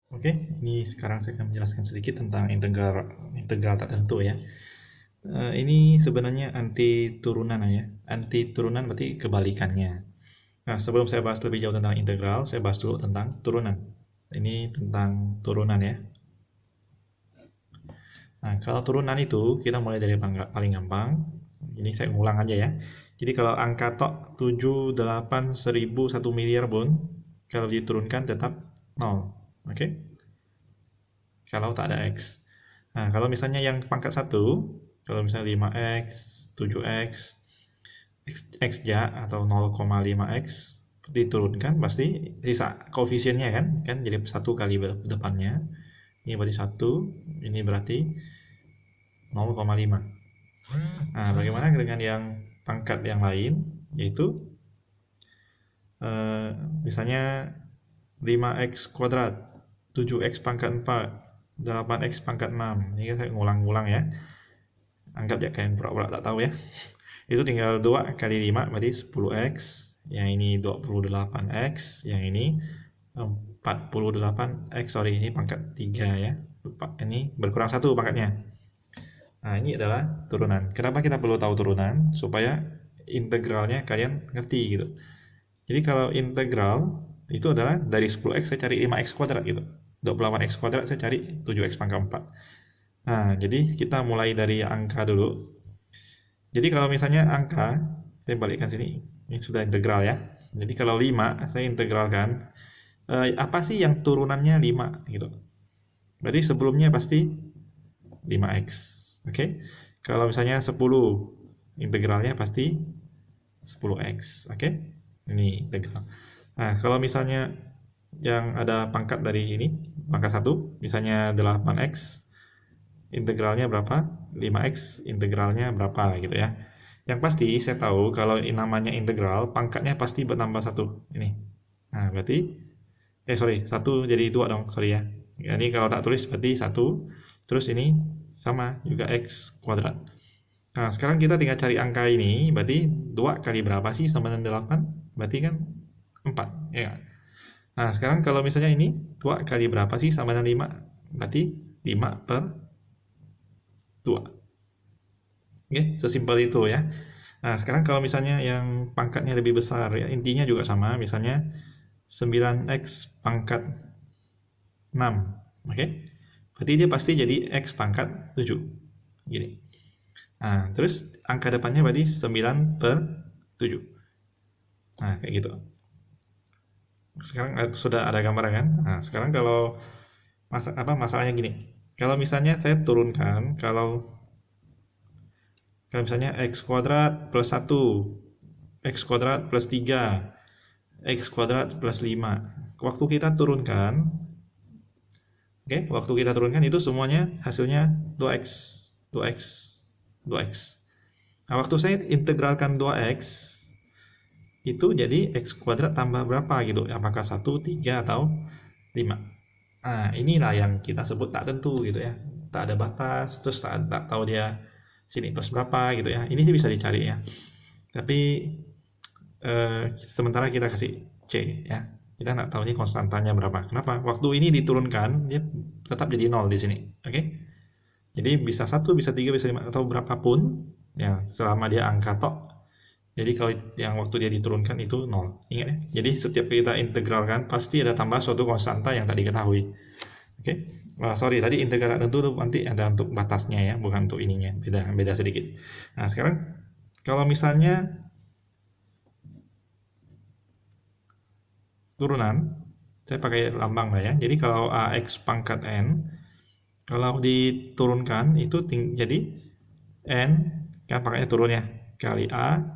Oke, ini sekarang saya akan menjelaskan sedikit tentang integral integral tak tentu ya. Ini sebenarnya anti turunan ya. Anti turunan berarti kebalikannya. Nah, sebelum saya bahas lebih jauh tentang integral, saya bahas dulu tentang turunan. Ini tentang turunan ya. Nah, kalau turunan itu kita mulai dari paling gampang. Ini saya ulang aja ya. Jadi kalau angka tok 7, 8, 1000, 1 miliar pun kalau diturunkan tetap 0. Oke? Kalau tak ada X. Nah, kalau misalnya yang pangkat 1, kalau misalnya 5X, 7X, X ja atau 0,5X diturunkan pasti sisa koefisiennya kan jadi 1 kali depannya. Ini berarti 1, ini berarti 0,5. Nah, bagaimana dengan yang pangkat yang lain yaitu eh, misalnya 5X kuadrat, 7X pangkat 4, 8X pangkat 6. Ini saya ngulang-ngulang ya. Anggap ya kalian pura-pura tak tahu ya. Itu tinggal 2 kali 5 berarti 10x, yang ini 28x, yang ini 48x, sorry ini pangkat 3 ya, lupa, ini berkurang 1 pangkatnya. Nah, ini adalah turunan. Kenapa kita perlu tahu turunan? Supaya integralnya kalian ngerti gitu. Jadi kalau integral itu adalah dari 10x saya cari 5x kuadrat gitu, 28x kuadrat saya cari 7x pangkat 4. Nah, jadi kita mulai dari angka dulu. Jadi kalau misalnya angka, saya balikkan sini, ini sudah integral ya. Jadi kalau 5, saya integralkan, apa sih yang turunannya 5 gitu. Berarti sebelumnya pasti 5x. Oke. Kalau misalnya 10, integralnya pasti 10x. Oke. Ini integral. Nah, kalau misalnya yang ada pangkat dari ini, pangkat 1, misalnya 8x, integralnya berapa? 5x, integralnya berapa gitu ya. Yang pasti saya tahu kalau namanya integral, pangkatnya pasti bertambah 1. Ini. Nah, berarti, sorry, 1 jadi 2 dong, sorry ya. Ini kalau tak tulis berarti 1, terus ini sama juga x kuadrat. Nah, sekarang kita tinggal cari angka ini, berarti 2 kali berapa sih sama dengan 8? Berarti kan 4, ya. Nah, sekarang kalau misalnya ini 2 kali berapa sih sama dengan 5? Berarti 5 per 2. Oke, sesimpel itu ya. Nah, sekarang kalau misalnya yang pangkatnya lebih besar ya, intinya juga sama, misalnya 9x pangkat 6. Oke? Berarti dia pasti jadi x pangkat 7. Gini. Nah, terus angka depannya berarti 9 per 7. Nah, kayak gitu. Sekarang sudah ada gambaran kan? Nah, sekarang kalau masalahnya gini. Kalau misalnya saya turunkan, kalau misalnya x kuadrat plus 1, x kuadrat plus 3, x kuadrat plus 5. Waktu kita turunkan, waktu kita turunkan itu semuanya hasilnya 2x, 2x, 2x. Nah, waktu saya integralkan 2x, itu jadi x kuadrat tambah berapa gitu. Apakah 1, 3, atau 5. Nah, inilah yang kita sebut tak tentu gitu ya. Tak ada batas, terus tak tahu dia sini plus berapa gitu ya. Ini sih bisa dicari ya. Tapi sementara kita kasih C ya. Kita nggak tahu ini konstantanya berapa. Kenapa? Waktu ini diturunkan, dia tetap jadi 0 di sini. Oke? Jadi bisa 1, bisa 3, bisa 5, atau berapapun, ya selama dia angka tok. Jadi kalau yang waktu dia diturunkan itu 0. Ingat ya? Jadi setiap kita integralkan, pasti ada tambah suatu konstanta yang tadi ketahui. Oke? Sorry, tadi integral tentu tuh nanti ada untuk batasnya ya, bukan untuk ininya. Beda sedikit. Nah, sekarang kalau misalnya turunan, saya pakai lambang lah ya. Jadi kalau AX pangkat N, kalau diturunkan itu jadi N, kan pangkatnya turun ya, kali A,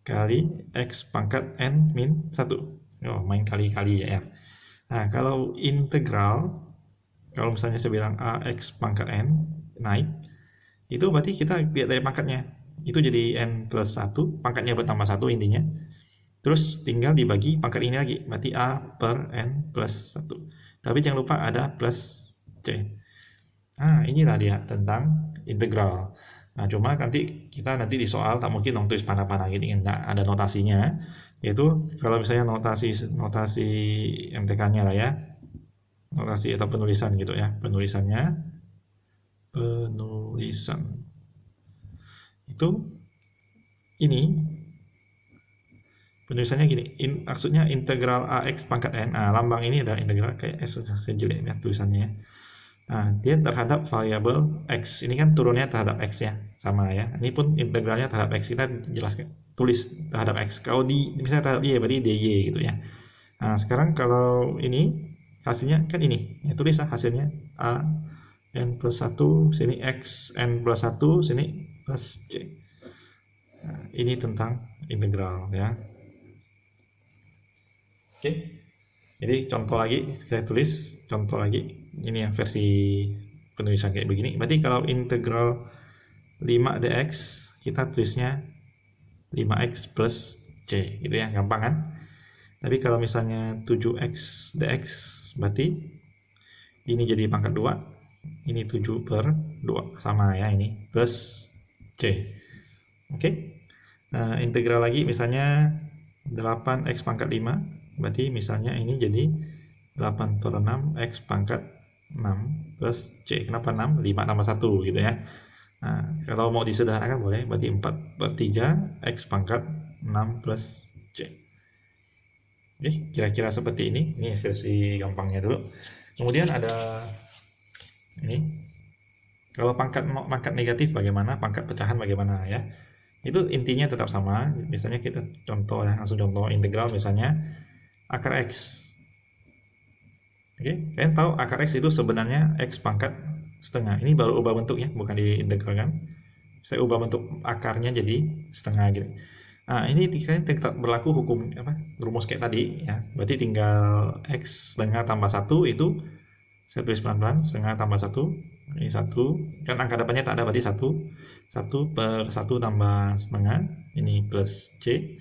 kali X pangkat N min 1. Oh, main kali-kali ya. Nah, kalau integral, kalau misalnya saya bilang AX pangkat N, naik, itu berarti kita lihat dari pangkatnya. Itu jadi N plus 1, pangkatnya bertambah 1 intinya. Terus tinggal dibagi pangkat ini lagi, berarti A per N plus 1. Tapi jangan lupa ada plus C. Nah, inilah dia tentang integral. Nah, cuma nanti di soal tak mungkin dong tulis panah-panah gini, enggak ada notasinya. Yaitu kalau misalnya notasi MTK-nya lah ya. notasi atau penulisan gitu ya. Penulisan itu ini penulisannya gini, maksudnya integral AX pangkat N. Nah, lambang ini adalah integral kayak S, saya jelek ya tulisannya ya. Nah, dia terhadap variabel X. Ini kan turunnya terhadap X ya, sama ya. Ini pun integralnya terhadap X. Kita jelaskan, tulis terhadap X. Kalau misalnya terhadap Y, berarti DY gitu ya. Nah, sekarang kalau ini, hasilnya kan ini. Ya, tulislah hasilnya. A, N plus 1, sini X, N plus 1, sini plus C. Nah, ini tentang integral ya. Oke, jadi contoh lagi, saya tulis contoh lagi. Ini ya versi penulisan kayak begini. Berarti kalau integral 5 dx, kita tulisnya 5x plus c, gitu ya, gampang kan? Tapi kalau misalnya 7x dx, berarti ini jadi pangkat 2, ini 7 per 2, sama ya ini, plus c. Oke? Nah, integral lagi misalnya 8x pangkat 5, berarti misalnya ini jadi 8 per 6 x pangkat 6 plus c. Kenapa 6? 5 tambah 1 gitu ya. Nah, kalau mau disederhanakan boleh, berarti 4 per 3 x pangkat 6 plus c. Oke, kira-kira seperti ini. Ini versi gampangnya dulu. Kemudian ada ini. Kalau pangkat negatif bagaimana? Pangkat pecahan bagaimana ya? Itu intinya tetap sama. Misalnya kita contoh ya, langsung contoh integral misalnya akar x. Oke, kalian tahu akar x itu sebenarnya x pangkat setengah. Ini baru ubah bentuknya, bukan diintegralkan. Saya ubah bentuk akarnya jadi setengah gitu. Nah, ini kalian tetap berlaku hukum rumus kayak tadi ya. Berarti tinggal x setengah tambah 1 itu saya tulis pelan-pelan, setengah tambah 1, ini 1, kan angka depannya tak ada, berarti 1 per 1 tambah setengah, ini plus C.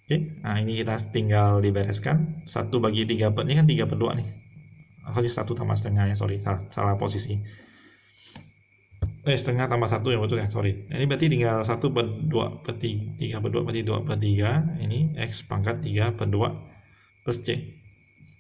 Oke, nah ini kita tinggal dibereskan, 1 bagi 3 per, ini kan 3 per 2 nih, harusnya 1 tambah setengah ya, sorry, salah posisi. Setengah tambah 1 ya, betul ya, sorry. Ini berarti tinggal 1 per 2 per 3 per 2 berarti 2 per 3, ini X pangkat 3 per 2 plus C.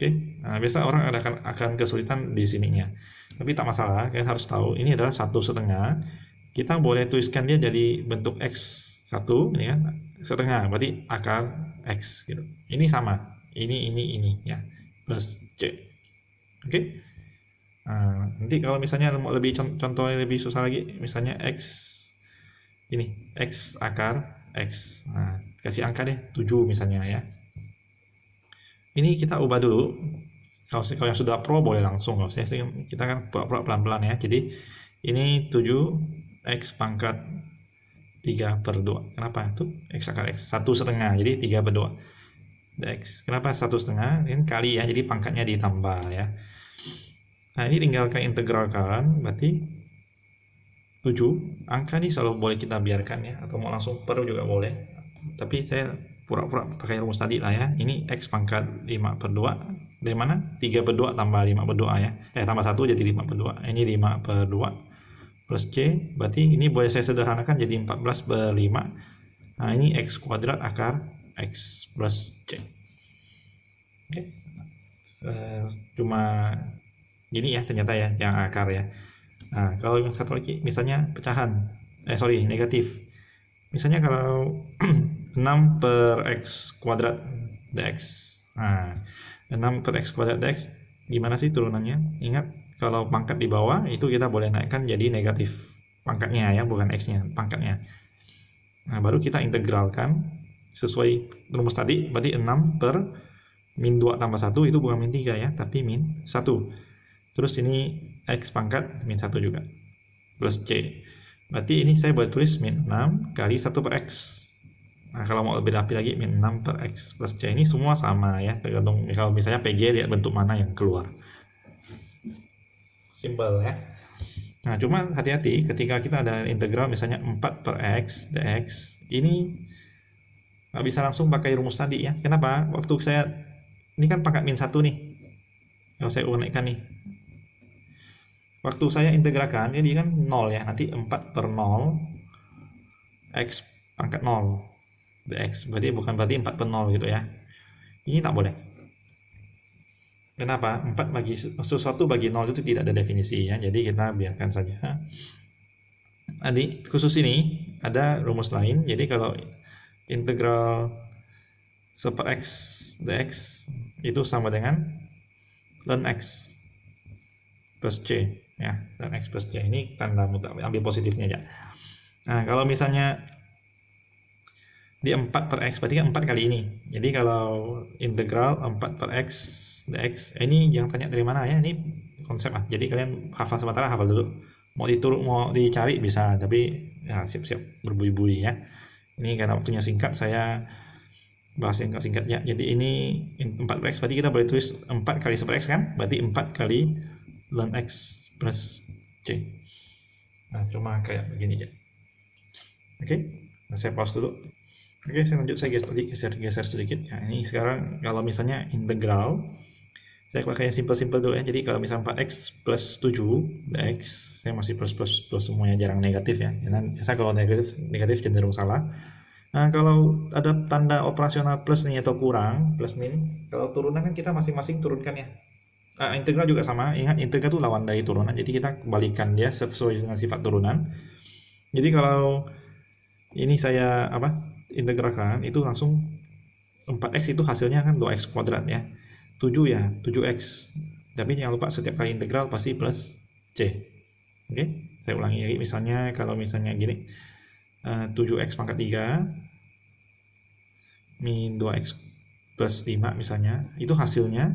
Oke, nah biasa orang akan kesulitan di sininya. Tapi tak masalah, kalian harus tahu ini adalah 1/2. Kita boleh tuliskan dia jadi bentuk X1, ini kan, setengah, berarti akar X gitu. Ini sama, ini ya, plus C. Oke. Nah, nanti kalau misalnya mau lebih contohnya lebih susah lagi, misalnya X ini, X akar X. Nah, kasih angka deh, 7 misalnya ya. Ini kita ubah dulu. Kalau yang sudah pro boleh langsung, kalau kita kan pura-pura pelan-pelan ya. Jadi ini 7 x pangkat 3 per 2. Kenapa? Tuh x akar x 1/2, jadi 3 per 2 dx. Kenapa 1/2? Ini kali ya, jadi pangkatnya ditambah ya. Nah, ini tinggal kita integralkan, berarti 7. Angka ini selalu boleh kita biarkan ya, atau mau langsung per juga boleh. Tapi saya pura-pura pakai rumus tadi lah ya. Ini x pangkat 5 per 2. Dari mana? 3 per 2 tambah 5 per 2 ya. Tambah 1 jadi 5 per 2. Ini 5 per 2 plus C. Berarti ini boleh saya sederhanakan jadi 14 per 5. Nah, ini x kuadrat akar x plus C. Oke. Cuma gini ya ternyata ya, yang akar ya. Nah, kalau yang satu lagi misalnya pecahan. Negatif. Misalnya kalau 6 per x kuadrat dx. Nah, 6 per x kuadrat dx gimana sih turunannya? Ingat, kalau pangkat di bawah itu kita boleh naikkan jadi negatif pangkatnya ya, bukan x-nya, pangkatnya. Nah, baru kita integralkan sesuai rumus tadi, berarti 6 per min 2 tambah 1 itu bukan min 3 ya, tapi min 1. Terus ini x pangkat min 1 juga, plus c. Berarti ini saya boleh tulis min 6 kali 1 per x. Nah, kalau mau lebih rapi lagi, min 6 per x plus c. Ini semua sama ya, tergantung kalau misalnya PG lihat bentuk mana yang keluar. Simple ya. Nah, cuma hati-hati ketika kita ada integral misalnya 4 per x dx, ini nggak bisa langsung pakai rumus tadi ya. Kenapa? Waktu saya, ini kan pangkat min 1 nih. Kalau saya naikkan nih. Waktu saya integralkan, ini kan 0 ya. Nanti 4 per 0 x pangkat 0 dx, berarti bukan berarti 4 per 0 gitu ya. Ini tak boleh. Kenapa? 4 bagi sesuatu bagi 0 itu tidak ada definisi ya. Jadi kita biarkan saja. Adik, khusus ini ada rumus lain. Jadi kalau integral 1 per x dx itu sama dengan ln x plus c ya, ln x plus c. Ini tanda mutlak, ambil positifnya ya. Nah, kalau misalnya di 4 per x berarti kan 4 kali ini. Jadi kalau integral 4 per x dx, ini yang tanya dari mana ya? Ini konsep ah. Jadi kalian hafal sementara, hafal dulu. Mau dicari bisa, tapi ya siap-siap berbui-bui ya. Ini karena waktunya singkat, saya bahas yang singkat ya. Jadi ini 4 per x berarti kita boleh tulis 4 kali 1 per x kan? Berarti 4 kali ln x plus c. Nah, cuma kayak begini ya. Oke, nah, saya pause dulu. Oke, saya lanjut, saya geser sedikit. Nah, ini sekarang kalau misalnya integral, saya pakai yang simple-simple dulu ya. Jadi kalau misalnya 4x plus 7 dx, saya masih plus semuanya, jarang negatif ya. Karena biasa kalau negatif cenderung salah. Nah, kalau ada tanda operasional plus nih atau kurang, plus min, kalau turunan kan kita masing-masing turunkan ya. Integral juga sama, ingat integral itu lawan dari turunan, jadi kita kembalikan dia sesuai dengan sifat turunan. Jadi kalau ini saya integralkan, itu langsung 4x itu hasilnya kan 2x kuadrat ya. 7 ya, 7x. Tapi jangan lupa setiap kali integral pasti plus c. Oke, saya ulangi lagi. Misalnya kalau misalnya gini, 7x pangkat 3 min 2x plus 5 misalnya, itu hasilnya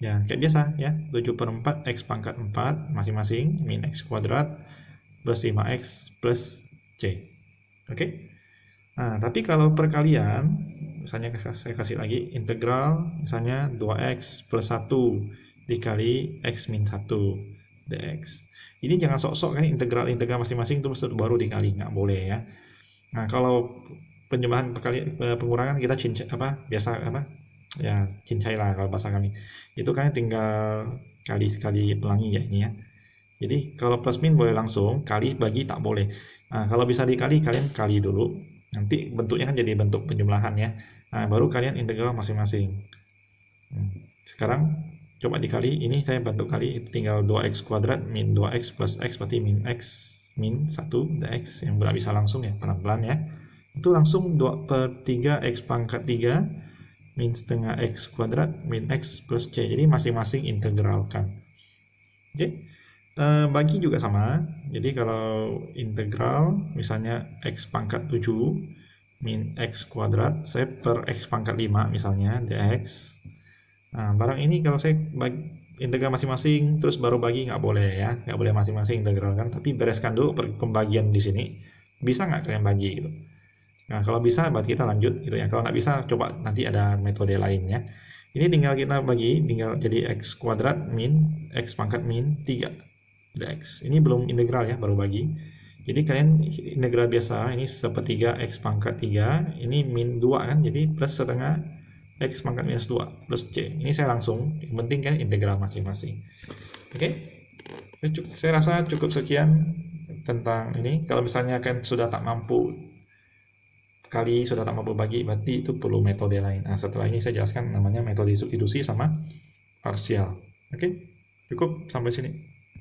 ya kayak biasa ya, 7 per 4 x pangkat 4 masing-masing min x kuadrat plus 5x plus c. Oke. Nah, tapi kalau perkalian, misalnya saya kasih lagi integral misalnya 2x plus 1 dikali x min 1 dx. Ini jangan sok-sok kan integral masing-masing terus baru dikali, nggak boleh ya. Nah, kalau penjumlahan pengurangan kita biasa ya cincai lah kalau bahasa kami. Itu kan tinggal kali pelangi ya ini ya. Jadi kalau plus min boleh langsung, kali bagi tak boleh. Nah, kalau bisa dikali, kalian kali dulu. Nanti bentuknya kan jadi bentuk penjumlahan ya. Nah, baru kalian integral masing-masing. Sekarang coba dikali, ini saya bantu kali, tinggal 2x kuadrat min 2x plus x berarti min x min 1 dx, yang berat bisa langsung ya, pelan-pelan ya. Itu langsung 2 per 3 x pangkat 3 min setengah x kuadrat min x plus c. Jadi masing-masing integralkan. Oke. Bagi juga sama. Jadi kalau integral misalnya x pangkat 7 min x kuadrat, saya per x pangkat 5 misalnya dx. Nah, barang ini kalau saya bagi integral masing-masing terus baru bagi, nggak boleh ya, nggak boleh masing-masing integralkan, tapi bereskan dulu pembagian di sini. Bisa nggak kalian bagi gitu? Nah, kalau bisa berarti kita lanjut gitu ya. Kalau nggak bisa, coba nanti ada metode lainnya. Ini tinggal kita bagi, tinggal jadi x kuadrat min x pangkat min 3 dx. Ini belum integral ya, baru bagi. Jadi kalian integral biasa, ini sepertiga x pangkat 3, ini min 2 kan, jadi plus setengah x pangkat minus 2 plus c. Ini saya langsung, yang penting kan integral masing-masing. Oke? Saya rasa cukup sekian tentang ini. Kalau misalnya kan sudah tak mampu sudah tak mampu bagi, berarti itu perlu metode lain. Nah, setelah ini saya jelaskan namanya metode substitusi sama parsial. Oke? Cukup sampai sini.